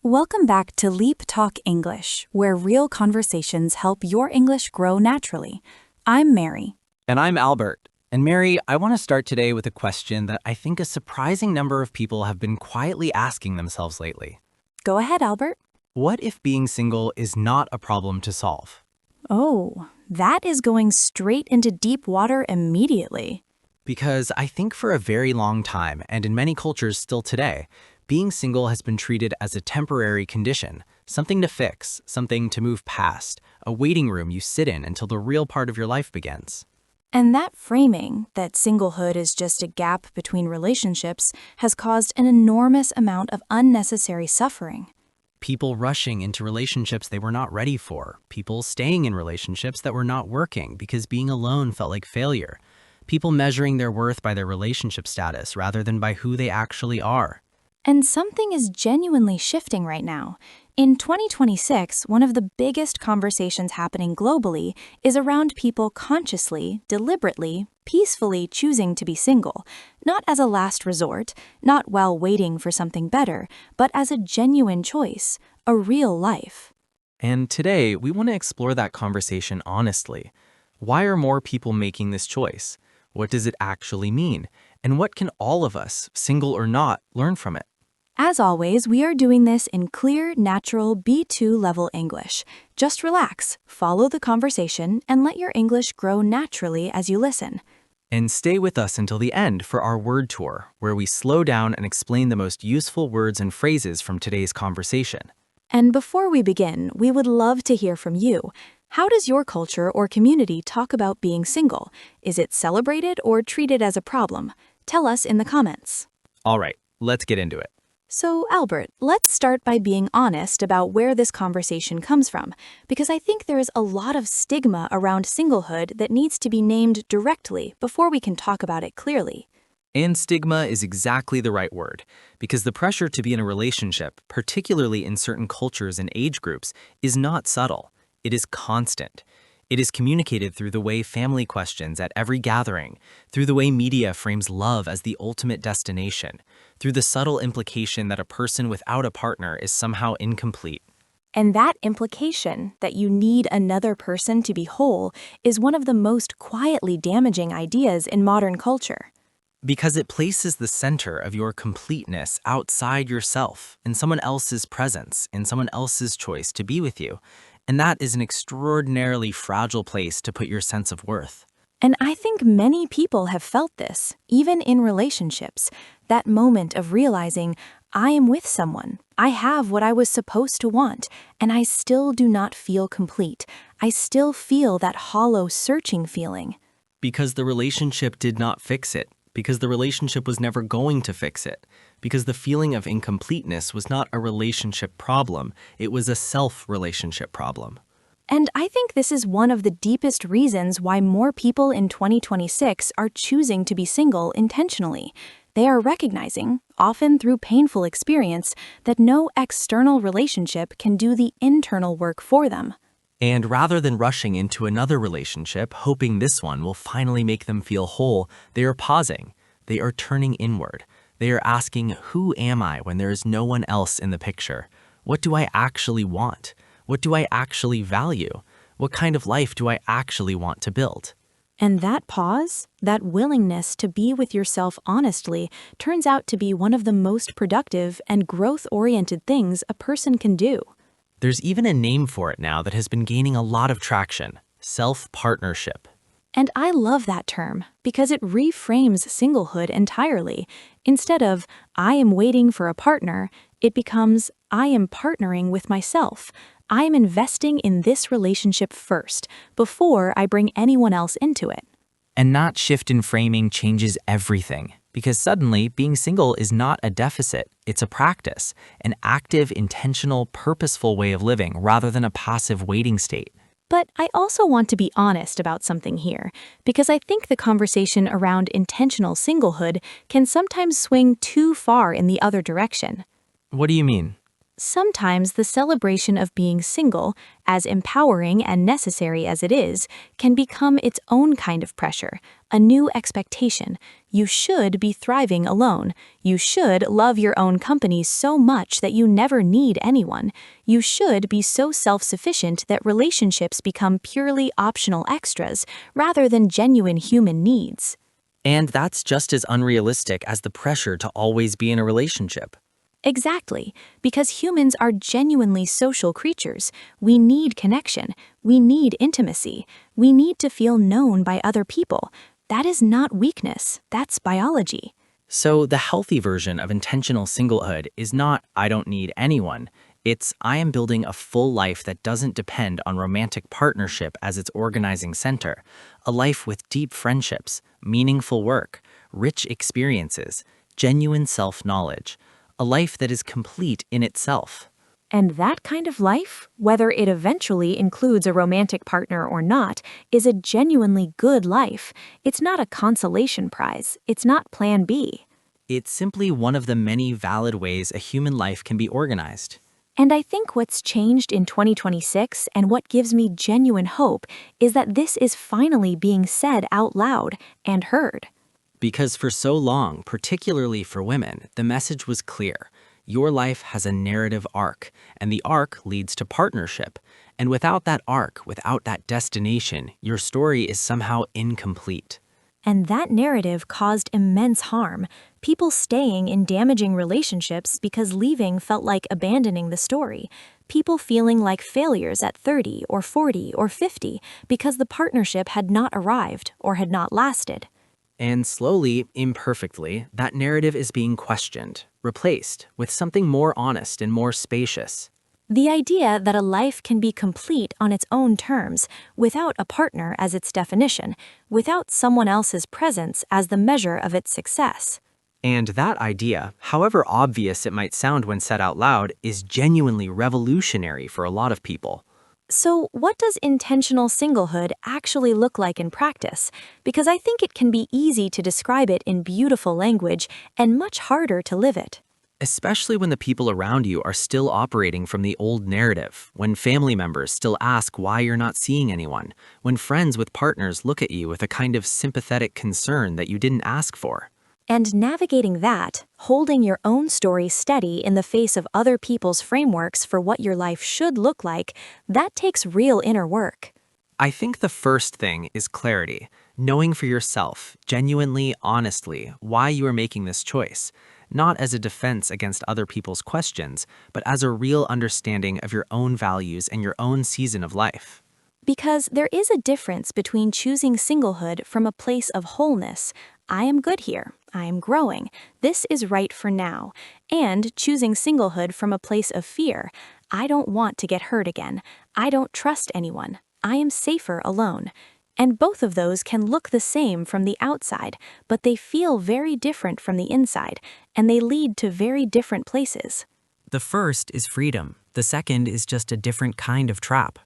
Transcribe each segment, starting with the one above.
Welcome back to LeapTalk English, where real conversations help your English grow naturally. I'm Mary. And I'm Albert. And Mary, I want to start today with a question that I think a surprising number of people have been quietly asking themselves lately. Go ahead, Albert. What if being single is not a problem to solve? Oh, that is going straight into deep water immediately. Because I think for a very long time, and in many cultures still today, being single has been treated as a temporary condition, something to fix, something to move past, a waiting room you sit in until the real part of your life begins. And that framing, that singlehood is just a gap between relationships, has caused an enormous amount of unnecessary suffering. People rushing into relationships they were not ready for, people staying in relationships that were not working because being alone felt like failure, people measuring their worth by their relationship status rather than by who they actually are. And something is genuinely shifting right now. In 2026, one of the biggest conversations happening globally is around people consciously, deliberately, peacefully choosing to be single, not as a last resort, not while waiting for something better, but as a genuine choice, a real life. And today, we want to explore that conversation honestly. Why are more people making this choice? What does it actually mean? And what can all of us, single or not, learn from it? As always, we are doing this in clear, natural B2 level English. Just relax, follow the conversation, and let your English grow naturally as you listen. And stay with us until the end for our word tour, where we slow down and explain the most useful words and phrases from today's conversation. And before we begin, we would love to hear from you. How does your culture or community talk about being single? Is it celebrated or treated as a problem? Tell us in the comments. All right, let's get into it. So, Albert, let's start by being honest about where this conversation comes from, because I think there is a lot of stigma around singlehood that needs to be named directly before we can talk about it clearly. And stigma is exactly the right word, because the pressure to be in a relationship, particularly in certain cultures and age groups, is not subtle. It is constant. It is communicated through the way family questions at every gathering, through the way media frames love as the ultimate destination, through the subtle implication that a person without a partner is somehow incomplete. And that implication, that you need another person to be whole, is one of the most quietly damaging ideas in modern culture. Because it places the center of your completeness outside yourself, in someone else's presence, in someone else's choice to be with you. And that is an extraordinarily fragile place to put your sense of worth. And I think many people have felt this, even in relationships. That moment of realizing, I am with someone, I have what I was supposed to want, and I still do not feel complete. I still feel that hollow searching feeling. Because the relationship did not fix it. Because the relationship was never going to fix it. Because the feeling of incompleteness was not a relationship problem, it was a self-relationship problem. And I think this is one of the deepest reasons why more people in 2026 are choosing to be single intentionally. They are recognizing, often through painful experience, that no external relationship can do the internal work for them. And rather than rushing into another relationship, hoping this one will finally make them feel whole, they are pausing. They are turning inward. They are asking, who am I when there is no one else in the picture? What do I actually want? What do I actually value? What kind of life do I actually want to build? And that pause, that willingness to be with yourself honestly, turns out to be one of the most productive and growth-oriented things a person can do. There's even a name for it now that has been gaining a lot of traction: self-partnership. And I love that term because it reframes singlehood entirely. Instead of, I am waiting for a partner, it becomes, I am partnering with myself. I am investing in this relationship first, before I bring anyone else into it. And that shift in framing changes everything, because suddenly being single is not a deficit, it's a practice, an active, intentional, purposeful way of living rather than a passive waiting state. But I also want to be honest about something here, because I think the conversation around intentional singlehood can sometimes swing too far in the other direction. What do you mean? Sometimes the celebration of being single, as empowering and necessary as it is, can become its own kind of pressure, a new expectation. You should be thriving alone. You should love your own company so much that you never need anyone. You should be so self-sufficient that relationships become purely optional extras rather than genuine human needs. And that's just as unrealistic as the pressure to always be in a relationship. Exactly, because humans are genuinely social creatures. We need connection. We need intimacy. We need to feel known by other people. That is not weakness, that's biology. So the healthy version of intentional singlehood is not "I don't need anyone." It's "I am building a full life that doesn't depend on romantic partnership as its organizing center, a life with deep friendships, meaningful work, rich experiences, genuine self-knowledge, a life that is complete in itself." And that kind of life, whether it eventually includes a romantic partner or not, is a genuinely good life. It's not a consolation prize. It's not Plan B. It's simply one of the many valid ways a human life can be organized. And I think what's changed in 2026 and what gives me genuine hope is that this is finally being said out loud and heard. Because for so long, particularly for women, the message was clear. Your life has a narrative arc, and the arc leads to partnership. And without that arc, without that destination, your story is somehow incomplete. And that narrative caused immense harm, people staying in damaging relationships because leaving felt like abandoning the story, people feeling like failures at 30 or 40 or 50 because the partnership had not arrived or had not lasted. And slowly, imperfectly, that narrative is being questioned, replaced with something more honest and more spacious. The idea that a life can be complete on its own terms, without a partner as its definition, without someone else's presence as the measure of its success. And that idea, however obvious it might sound when said out loud, is genuinely revolutionary for a lot of people. So, what does intentional singlehood actually look like in practice? Because I think it can be easy to describe it in beautiful language and much harder to live it. Especially when the people around you are still operating from the old narrative, when family members still ask why you're not seeing anyone, when friends with partners look at you with a kind of sympathetic concern that you didn't ask for. And navigating that, holding your own story steady in the face of other people's frameworks for what your life should look like, that takes real inner work. I think the first thing is clarity, knowing for yourself, genuinely, honestly, why you are making this choice, not as a defense against other people's questions, but as a real understanding of your own values and your own season of life. Because there is a difference between choosing singlehood from a place of wholeness, I am good here, I am growing, this is right for now, and choosing singlehood from a place of fear, I don't want to get hurt again, I don't trust anyone, I am safer alone. And both of those can look the same from the outside, but they feel very different from the inside, and they lead to very different places. The first is freedom. The second is just a different kind of trap.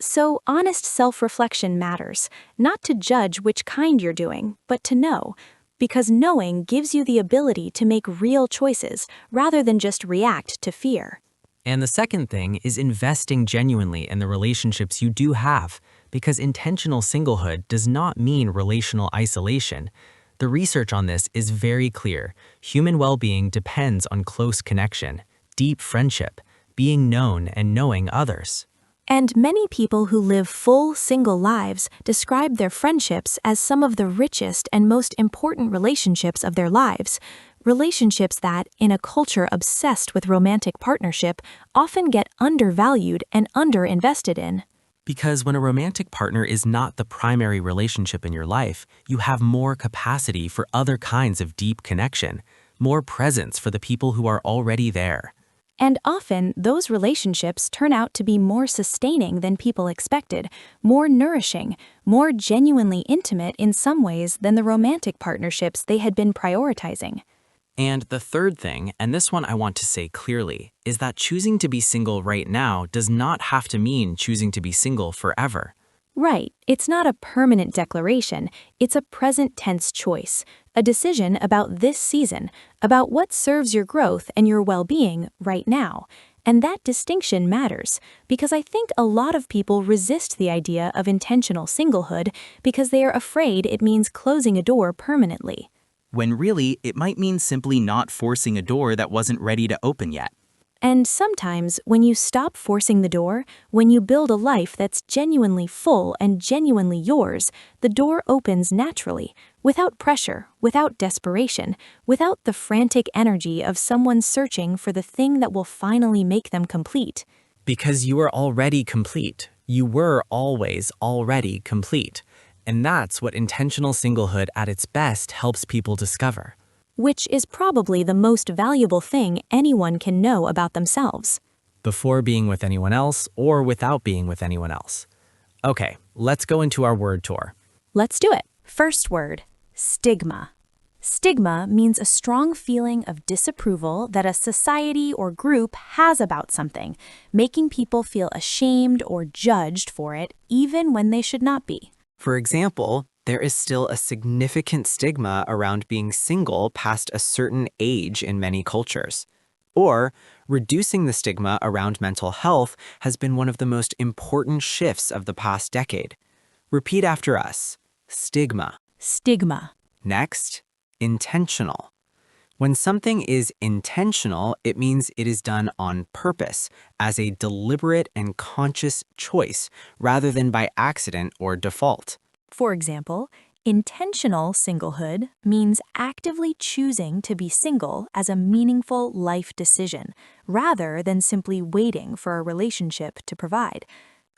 So honest self-reflection matters, not to judge which kind you're doing, but to know, because knowing gives you the ability to make real choices rather than just react to fear. And the second thing is investing genuinely in the relationships you do have, because intentional singlehood does not mean relational isolation. The research on this is very clear. Human well-being depends on close connection, deep friendship, being known and knowing others. And many people who live full, single lives describe their friendships as some of the richest and most important relationships of their lives. Relationships that, in a culture obsessed with romantic partnership, often get undervalued and underinvested in. Because when a romantic partner is not the primary relationship in your life, you have more capacity for other kinds of deep connection, more presence for the people who are already there. And often, those relationships turn out to be more sustaining than people expected, more nourishing, more genuinely intimate in some ways than the romantic partnerships they had been prioritizing. And the third thing, and this one I want to say clearly, is that choosing to be single right now does not have to mean choosing to be single forever. Right, it's not a permanent declaration, it's a present tense choice, a decision about this season, about what serves your growth and your well-being right now. And that distinction matters because I think a lot of people resist the idea of intentional singlehood because they are afraid it means closing a door permanently. When really, it might mean simply not forcing a door that wasn't ready to open yet. And sometimes, when you stop forcing the door, when you build a life that's genuinely full and genuinely yours, the door opens naturally, without pressure, without desperation, without the frantic energy of someone searching for the thing that will finally make them complete. Because you are already complete. You were always already complete. And that's what intentional singlehood at its best helps people discover. Which is probably the most valuable thing anyone can know about themselves. Before being with anyone else or without being with anyone else. Okay, let's go into our word tour. Let's do it. First word, stigma. Stigma means a strong feeling of disapproval that a society or group has about something, making people feel ashamed or judged for it even when they should not be. For example, there is still a significant stigma around being single past a certain age in many cultures. Or, reducing the stigma around mental health has been one of the most important shifts of the past decade. Repeat after us. Stigma. Stigma. Next, intentional. When something is intentional, it means it is done on purpose, as a deliberate and conscious choice, rather than by accident or default. For example, intentional singlehood means actively choosing to be single as a meaningful life decision, rather than simply waiting for a relationship to provide.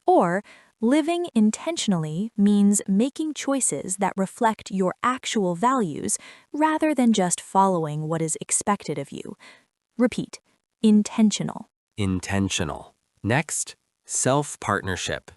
Or, living intentionally means making choices that reflect your actual values, rather than just following what is expected of you. Repeat, intentional. Intentional. Next, self-partnership.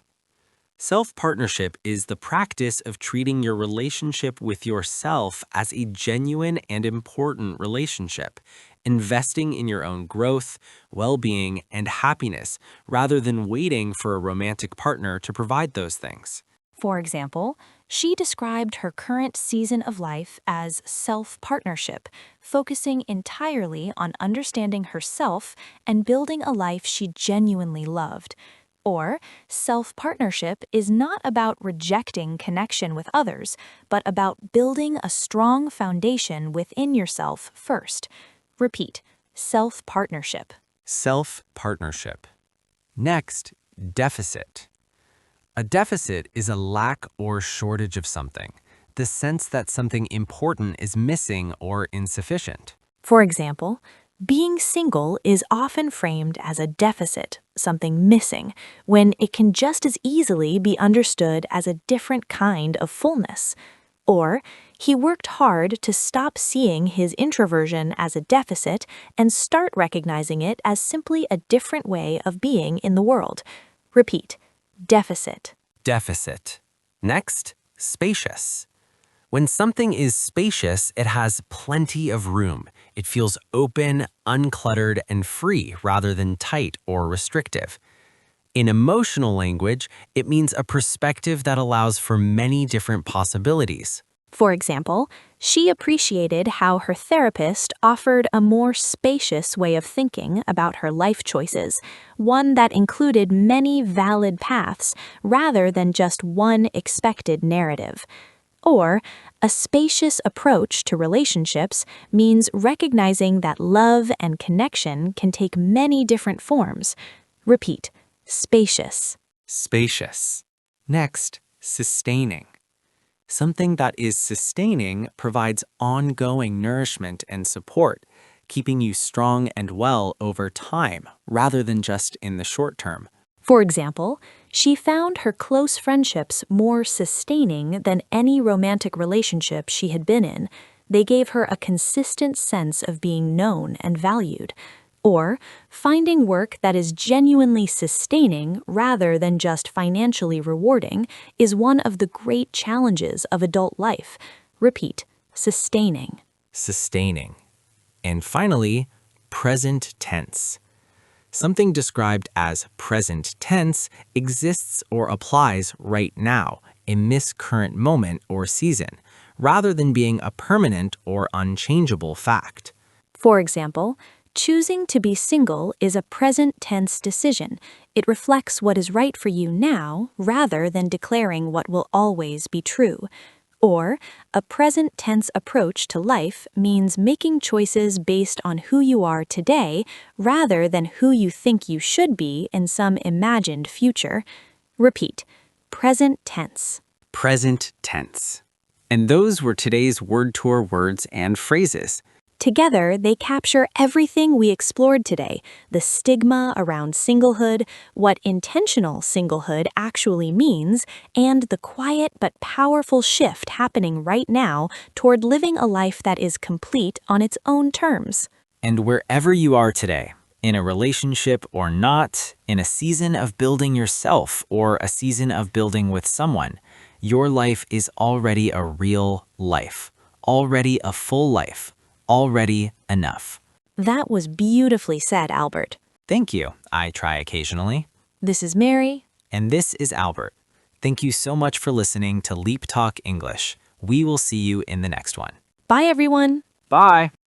Self-partnership is the practice of treating your relationship with yourself as a genuine and important relationship, investing in your own growth, well-being, and happiness rather than waiting for a romantic partner to provide those things. For example, she described her current season of life as self-partnership, focusing entirely on understanding herself and building a life she genuinely loved. Or, self-partnership is not about rejecting connection with others, but about building a strong foundation within yourself first. Repeat, self-partnership. Self-partnership. Next, deficit. A deficit is a lack or shortage of something, the sense that something important is missing or insufficient. For example, being single is often framed as a deficit, something missing, when it can just as easily be understood as a different kind of fullness. Or, he worked hard to stop seeing his introversion as a deficit and start recognizing it as simply a different way of being in the world. Repeat, deficit. Deficit. Next, spacious. When something is spacious, it has plenty of room. It feels open, uncluttered, and free rather than tight or restrictive. In emotional language, it means a perspective that allows for many different possibilities. For example, she appreciated how her therapist offered a more spacious way of thinking about her life choices, one that included many valid paths rather than just one expected narrative. Or, a spacious approach to relationships means recognizing that love and connection can take many different forms. Repeat, spacious. Spacious. Next, sustaining. Something that is sustaining provides ongoing nourishment and support, keeping you strong and well over time rather than just in the short term. For example, she found her close friendships more sustaining than any romantic relationship she had been in. They gave her a consistent sense of being known and valued. Or, finding work that is genuinely sustaining rather than just financially rewarding is one of the great challenges of adult life. Repeat, sustaining. Sustaining. And finally, present tense. Something described as present tense exists or applies right now, in this current moment or season, rather than being a permanent or unchangeable fact. For example, Choosing to be single is a present tense decision. It reflects what is right for you now rather than declaring what will always be true. Or, a present tense approach to life means making choices based on who you are today rather than who you think you should be in some imagined future. Repeat, present tense. Present tense. And those were today's word tour words and phrases. Together, they capture everything we explored today: the stigma around singlehood, what intentional singlehood actually means, and the quiet but powerful shift happening right now toward living a life that is complete on its own terms. And wherever you are today, in a relationship or not, in a season of building yourself or a season of building with someone, your life is already a real life, already a full life, already enough. That was beautifully said, Albert. Thank you. I try occasionally. This is Mary. And this is Albert. Thank you so much for listening to LeapTalk English. We will see you in the next one. Bye, everyone. Bye.